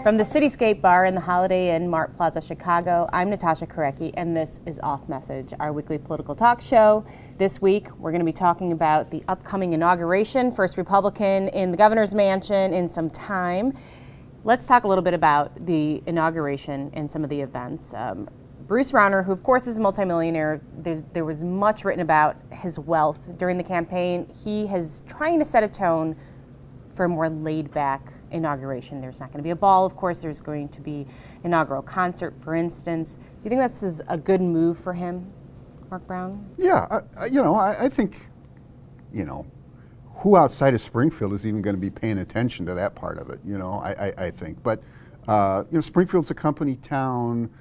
From the Cityscape Bar in the Holiday Inn, Mart Plaza, Chicago, I'm Natasha Korecki, and this is Off Message, our weekly political talk show. This week, we're going to be talking about the upcoming inauguration, first Republican in the governor's mansion in some time. Let's talk a little bit about the inauguration and some of the events. Bruce Rauner, who of course is a multimillionaire, there was much written about his wealth during the campaign. He is trying to set a tone for a more laid-back inauguration. There's not going to be a ball, of course. There's going to be inaugural concert, for instance. Do you think this is a good move for him, Mark Brown? Yeah, I think, who outside of Springfield is even going to be paying attention to that part of it? I think. But Springfield's a company town.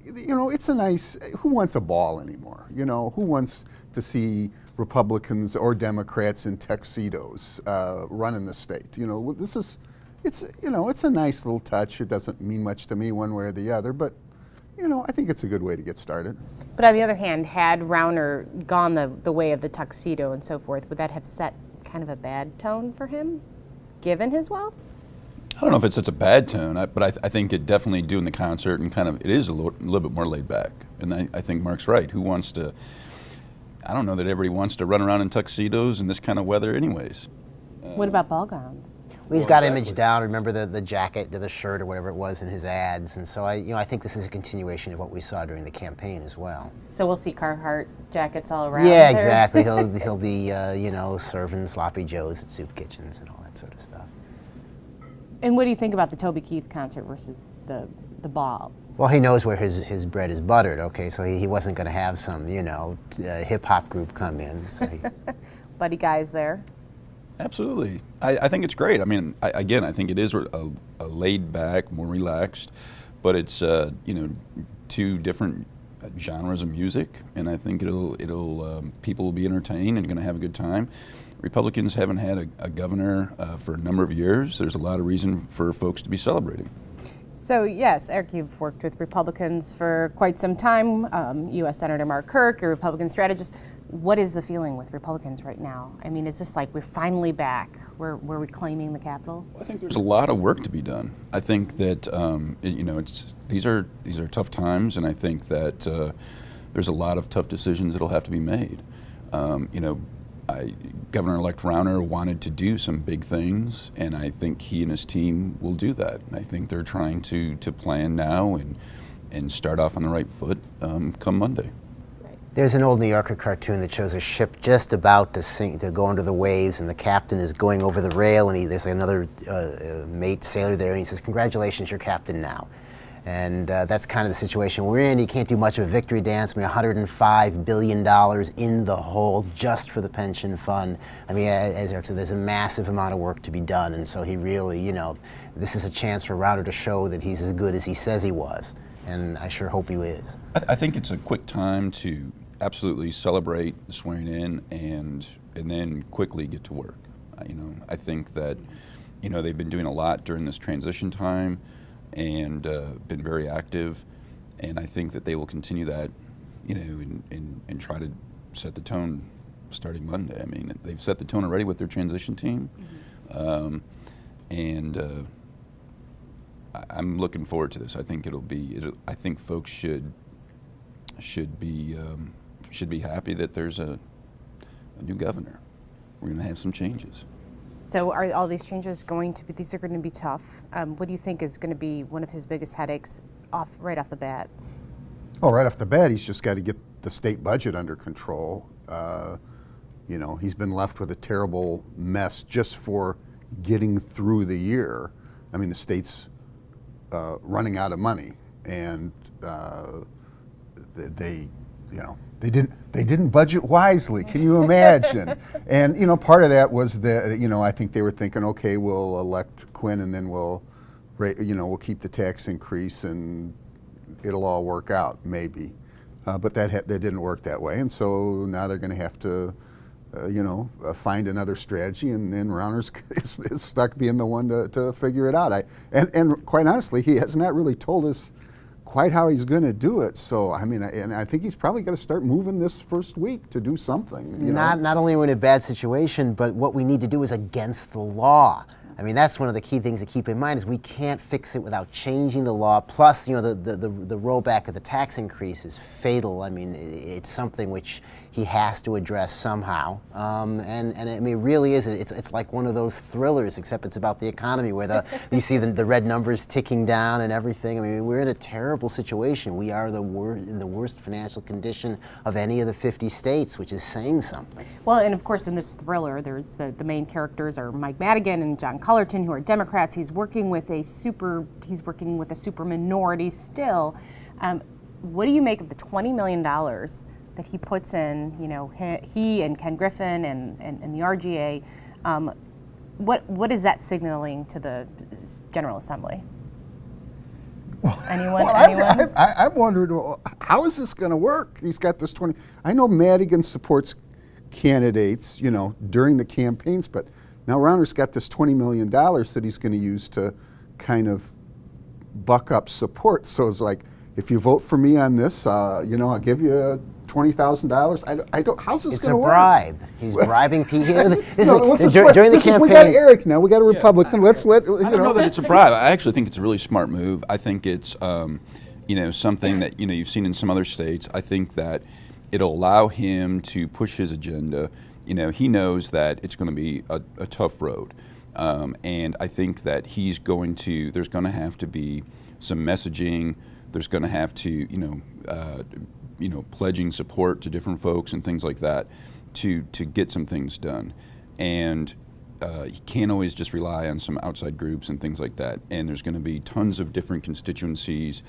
It's a nice. Who wants a ball anymore? Who wants to see Republicans or Democrats in tuxedos running the state? It's a nice little touch. It doesn't mean much to me one way or the other, but I think it's a good way to get started. But on the other hand, had Rauner gone the way of the tuxedo and so forth, would that have set kind of a bad tone for him, given his wealth? I don't know if it sets a bad tone, but I think it definitely doing the concert and it is a little bit more laid back. And I think Mark's right. Who wants to? I don't know that everybody wants to run around in tuxedos in this kind of weather anyways. What about ball gowns? Well, he's got imaged down. Remember the jacket or the shirt or whatever it was in his ads, and so I think this is a continuation of what we saw during the campaign as well. So we'll see Carhartt jackets all around. Yeah, exactly. He'll be serving sloppy joes at soup kitchens and all that sort of stuff. And what do you think about the Toby Keith concert versus the ball? Well, he knows where his bread is buttered, okay, so he wasn't going to have some, hip-hop group come in. So Buddy guys there? Absolutely. I think it's great. I mean, I think it is a laid-back, more relaxed, but it's, two different genres of music, and I think people will be entertained and going to have a good time. Republicans haven't had a governor for a number of years. There's a lot of reason for folks to be celebrating. So yes, Eric, you've worked with Republicans for quite some time. U.S. Senator Mark Kirk, your Republican strategist. What is the feeling with Republicans right now? I mean, is this like we're finally back? We're reclaiming the Capitol? I think there's a lot of work to be done. I think that these are tough times, and I think that there's a lot of tough decisions that'll have to be made. Governor-elect Rauner wanted to do some big things, and I think he and his team will do that. And I think they're trying to plan now and start off on the right foot come Monday. There's an old New Yorker cartoon that shows a ship just about to go under the waves, and the captain is going over the rail, and there's another mate sailor there, and he says, "Congratulations, you're captain now." And that's kind of the situation we're in. You can't do much of a victory dance. I mean, $105 billion in the hole just for the pension fund. I mean, as Eric said, there's a massive amount of work to be done. And so he really, this is a chance for Rauner to show that he's as good as he says he was. And I sure hope he is. I think it's a quick time to absolutely celebrate the swearing in and then quickly get to work. I think that, they've been doing a lot during this transition time and been very active, and I think that they will continue that, and try to set the tone starting Monday. I mean, they've set the tone already with their transition team, and I'm looking forward to this. I think I think folks should be happy that there's a new governor. We're going to have some changes. So are all these changes these are going to be tough? What do you think is going to be one of his biggest headaches right off the bat? Oh, right off the bat, he's just got to get the state budget under control. He's been left with a terrible mess just for getting through the year. I mean, the state's running out of money, and they didn't budget wisely. Can you imagine? And part of that was I think they were thinking, okay, we'll elect Quinn, and then we'll keep the tax increase, and it'll all work out, maybe. But that didn't work that way, and so now they're going to have to, find another strategy, and Rauner's is stuck being the one to figure it out. And quite honestly, he has not really told us quite how he's going to do it. So, I mean, and I think he's probably going to start moving this first week to do something. Not only are we in a bad situation, but what we need to do is against the law. I mean, that's one of the key things to keep in mind is we can't fix it without changing the law. Plus, you know, the rollback of the tax increase is fatal. I mean, it's something which he has to address somehow. And I mean, it really is. It's like one of those thrillers, except it's about the economy where you see the red numbers ticking down and everything. I mean, we're in a terrible situation. We are in the worst financial condition of any of the 50 states, which is saying something. Well, and of course, in this thriller, there's the main characters are Mike Madigan and John Cullerton, who are Democrats. He's working with a super minority still. What do you make of the $20 million that he puts in? You know, he and Ken Griffin and the RGA. What is that signaling to the General Assembly? Anyone? I'm wondering, well, how is this going to work? He's got this 20. I know Madigan supports candidates, you know, during the campaigns, but now Rauner's got this $20 million that he's going to use to kind of buck up support. So it's like, if you vote for me on this, you know, I'll give you $20,000. I don't. How's this going to work? It's a bribe. He's bribing people. During the campaign. We got Eric now. We got a Republican. Yeah. Let's let. I don't know that it's a bribe. I actually think it's a really smart move. I think it's, you know, something that you've seen in some other states. I think that it'll allow him to push his agenda. You know, he knows that it's going to be a tough road, and I think that there's going to have to be some messaging. There's going to have to, pledging support to different folks and things like that to get some things done. And you can't always just rely on some outside groups and things like that. And there's going to be tons of different constituencies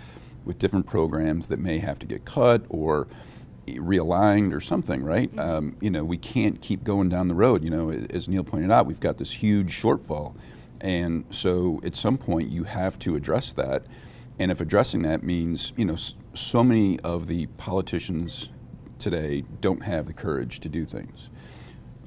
with different programs that may have to get cut or realigned or something, right? We can't keep going down the road. You know, as Neil pointed out, we've got this huge shortfall. And so at some point you have to address that. And if addressing that means, so many of the politicians today don't have the courage to do things.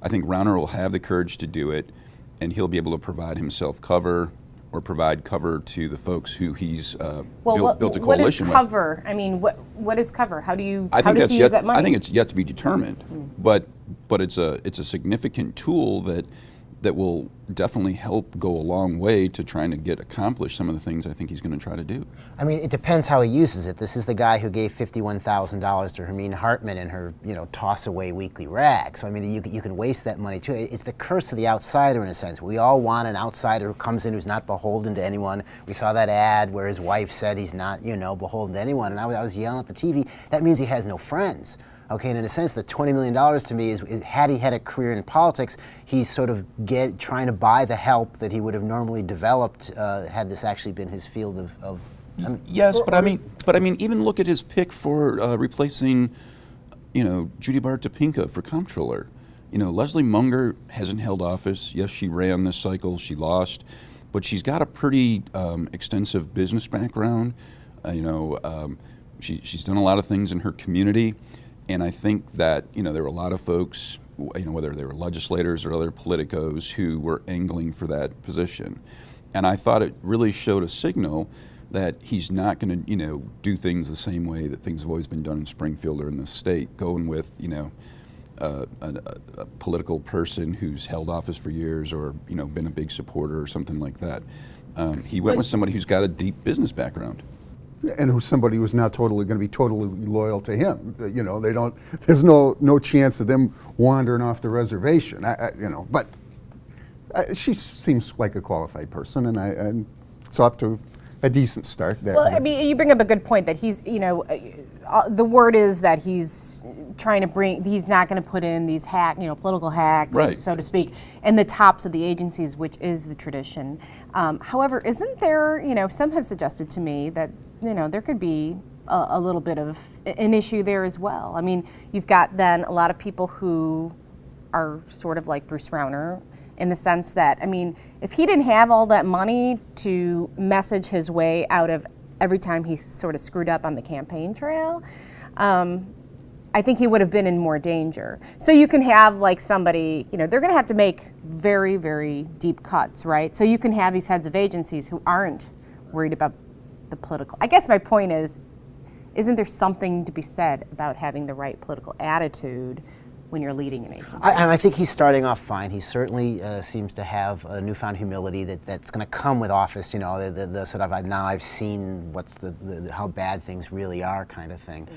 I think Rauner will have the courage to do it, and he'll be able to provide himself cover or provide cover to the folks who he's built a coalition with. What is cover? I mean, what is cover? How does he use that money? I think it's yet to be determined, but it's a significant tool that will definitely help go a long way to trying to accomplish some of the things I think he's going to try to do. I mean, it depends how he uses it. This is the guy who gave $51,000 to Hermine Hartman in her, toss-away weekly rag. So, I mean, you can waste that money, too. It's the curse of the outsider, in a sense. We all want an outsider who comes in who's not beholden to anyone. We saw that ad where his wife said he's not, beholden to anyone. And I was yelling at the TV. That means he has no friends. Okay, and in a sense, the $20 million to me is had he had a career in politics, he's sort of trying to buy the help that he would have normally developed had this actually been his field of. Yes, but I mean, even look at his pick for replacing, Judy Bart Topinka for comptroller. Leslie Munger hasn't held office. Yes, she ran this cycle. She lost, but she's got a pretty extensive business background. She's done a lot of things in her community. And I think that, there were a lot of folks, whether they were legislators or other politicos, who were angling for that position. And I thought it really showed a signal that he's not going to, do things the same way that things have always been done in Springfield or in the state, going with, a political person who's held office for years or, been a big supporter or something like that. He went with somebody who's got a deep business background. And who's somebody who's not going to be totally loyal to him. They don't. There's no chance of them wandering off the reservation. But she seems like a qualified person, and it's off to a decent start. I mean, you bring up a good point that he's, the word is that he's trying to he's not going to put in these political hacks, right, so to speak, in the tops of the agencies, which is the tradition. However, isn't there, some have suggested to me that, there could be a little bit of an issue there as well. I mean, you've got then a lot of people who are sort of like Bruce Rauner, in the sense that, I mean, if he didn't have all that money to message his way out of every time he sort of screwed up on the campaign trail, I think he would have been in more danger. So you can have like somebody, they're going to have to make very, very deep cuts, right? So you can have these heads of agencies who aren't worried about the political. I guess my point is, isn't there something to be said about having the right political attitude when you're leading an agency. I think he's starting off fine. He certainly seems to have a newfound humility that's going to come with office. You know, the sort of now I've seen what's the how bad things really are kind of thing.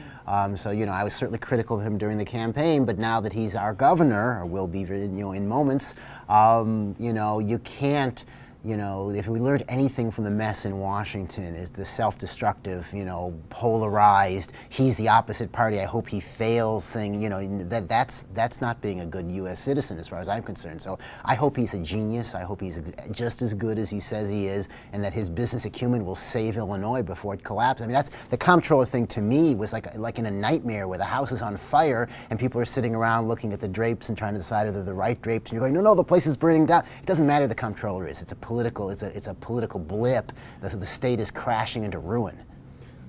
So you know, I was certainly critical of him during the campaign, but now that he's our governor, or will be, you know, in moments, you know, you can't. You know, if we learned anything from the mess in Washington, is the self-destructive, you know, polarized, he's the opposite party, I hope he fails thing, you know, that's not being a good U.S. citizen as far as I'm concerned. So I hope he's a genius. I hope he's just as good as he says he is, and that his business acumen will save Illinois before it collapses. I mean, that's the comptroller thing to me was like in a nightmare where the house is on fire and people are sitting around looking at the drapes and trying to decide if they're the right drapes, and you're going, no, the place is burning down. It doesn't matter who the comptroller is. It's a political blip. The state is crashing into ruin.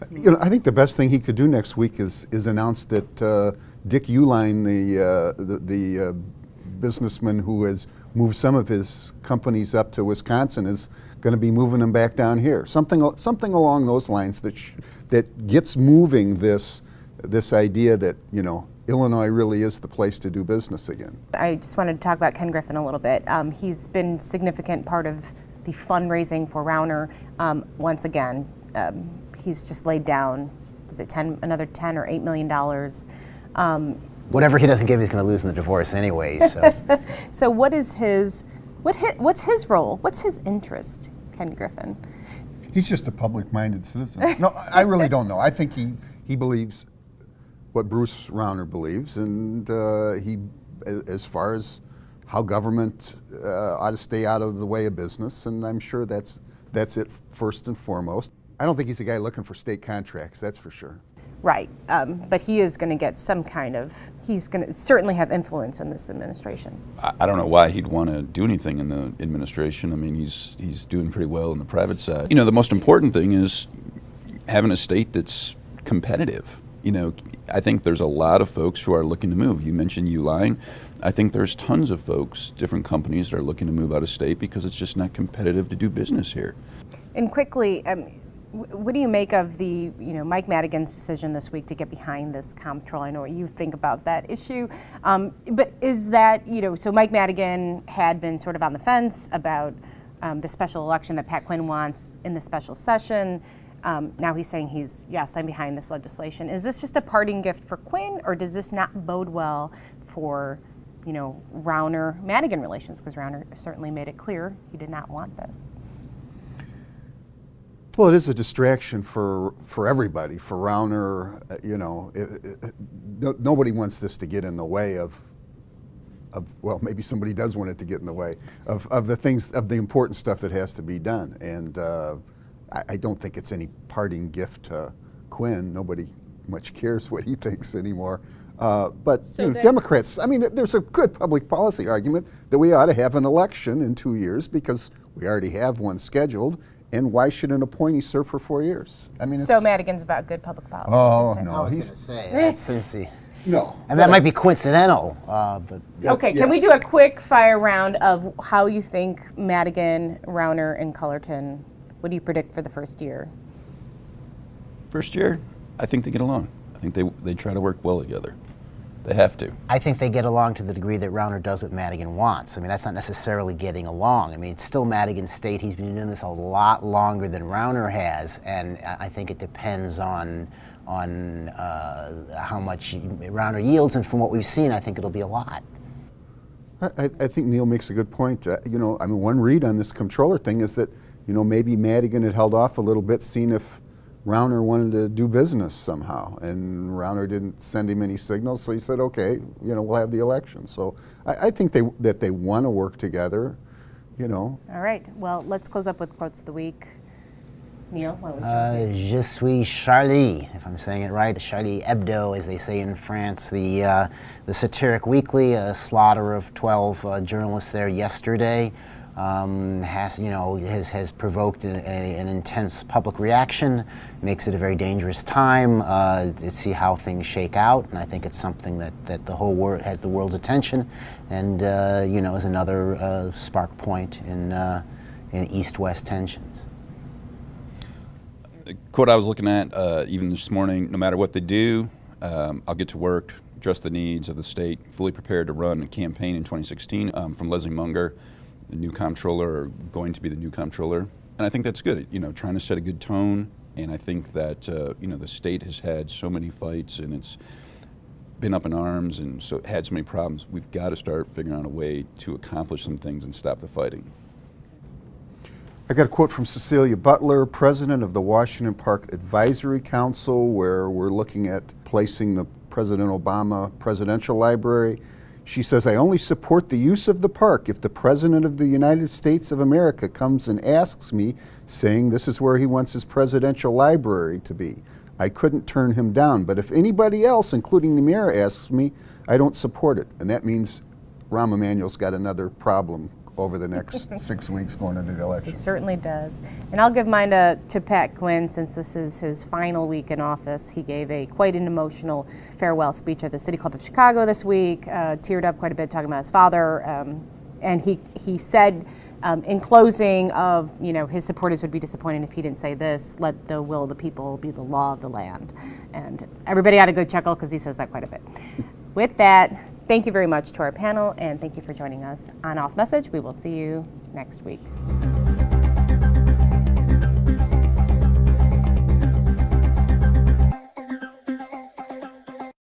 You know, I think the best thing he could do next week is announce that Dick Uihlein, the businessman who has moved some of his companies up to Wisconsin, is going to be moving them back down here. Something along those lines that gets moving this idea that, you know, Illinois really is the place to do business again. I just wanted to talk about Ken Griffin a little bit. He's been a significant part of the fundraising for Rauner. Once again, he's just laid down, was it another $10 or $8 million? Whatever he doesn't give, he's going to lose in the divorce anyway. So, so what's his role? What's his interest, Ken Griffin? He's just a public-minded citizen. No, I really don't know. I think he believes what Bruce Rauner believes, and he, as far as how government ought to stay out of the way of business, and I'm sure that's it first and foremost. I don't think he's a guy looking for state contracts, that's for sure. Right, but he is going to get some kind of, he's going to certainly have influence in this administration. I don't know why he'd want to do anything in the administration. I mean, he's doing pretty well in the private side. You know, the most important thing is having a state that's competitive. You know, I think there's a lot of folks who are looking to move. You mentioned Uihlein. I think there's tons of folks, different companies that are looking to move out of state because it's just not competitive to do business here. And quickly, what do you make of the, you know, Mike Madigan's decision this week to get behind this comptroller? I know what you think about that issue, but is that, you know, so Mike Madigan had been sort of on the fence about the special election that Pat Quinn wants in the special session. Now he's saying yes, I'm behind this legislation. Is this just a parting gift for Quinn, or does this not bode well for, you know, Rauner-Madigan relations? Because Rauner certainly made it clear he did not want this. Well, it is a distraction for everybody. For Rauner, you know, nobody wants this to get in the way of well, maybe somebody does want it to get in the way of the things, of the important stuff that has to be done. And I don't think it's any parting gift to Quinn. Nobody much cares what he thinks anymore. But so, you know, Democrats, I mean, there's a good public policy argument that we ought to have an election in 2 years because we already have one scheduled. And why should an appointee serve for 4 years? I mean, so Madigan's about good public policy. Oh no, I was going to say that's cincy. No, and that might be coincidental. But okay, yes. Can we do a quick fire round of how you think Madigan, Rauner, and Cullerton? What do you predict for the first year? First year, I think they get along. I think they try to work well together. They have to. I think they get along to the degree that Rauner does what Madigan wants. I mean, that's not necessarily getting along. I mean, it's still Madigan's state. He's been doing this a lot longer than Rauner has, and I think it depends on how much Rauner yields. And from what we've seen, I think it'll be a lot. I think Neil makes a good point. You know, I mean, one read on this comptroller thing is that, you know, maybe Madigan had held off a little bit, seeing if Rauner wanted to do business somehow, and Rauner didn't send him any signals, so he said, okay, you know, we'll have the election. So I think that they want to work together, you know. All right, well, let's close up with quotes of the week. Neil, what was your Je suis Charlie, if I'm saying it right. Charlie Hebdo, as they say in France, the satiric weekly, a slaughter of 12 journalists there yesterday. Has provoked an intense public reaction, makes it a very dangerous time to see how things shake out, and I think it's something that the whole world has the world's attention, and is another spark point in East-West tensions. The quote I was looking at even this morning: no matter what they do, I'll get to work, address the needs of the state, fully prepared to run a campaign in 2016 from Leslie Munger, the new comptroller, or going to be the new comptroller. And I think that's good, trying to set a good tone. And I think that, the state has had so many fights and it's been up in arms and so had so many problems. We've got to start figuring out a way to accomplish some things and stop the fighting. I got a quote from Cecilia Butler, president of the Washington Park Advisory Council, where we're looking at placing the President Obama Presidential Library. She says, "I only support the use of the park if the President of the United States of America comes and asks me, saying this is where he wants his presidential library to be. I couldn't turn him down, but if anybody else, including the mayor, asks me, I don't support it." And that means Rahm Emanuel's got another problem over the next 6 weeks going into the He election. certainly does. And I'll give mine to Pat Quinn, since this is his final week in office. He gave quite an emotional farewell speech at the City Club of Chicago this week, teared up quite a bit talking about his father. And he said in closing of, his supporters would be disappointed if he didn't say this: let the will of the people be the law of the land. And everybody had a good chuckle because he says that quite a bit. With that, thank you very much to our panel, and thank you for joining us on Off Message. We will see you next week.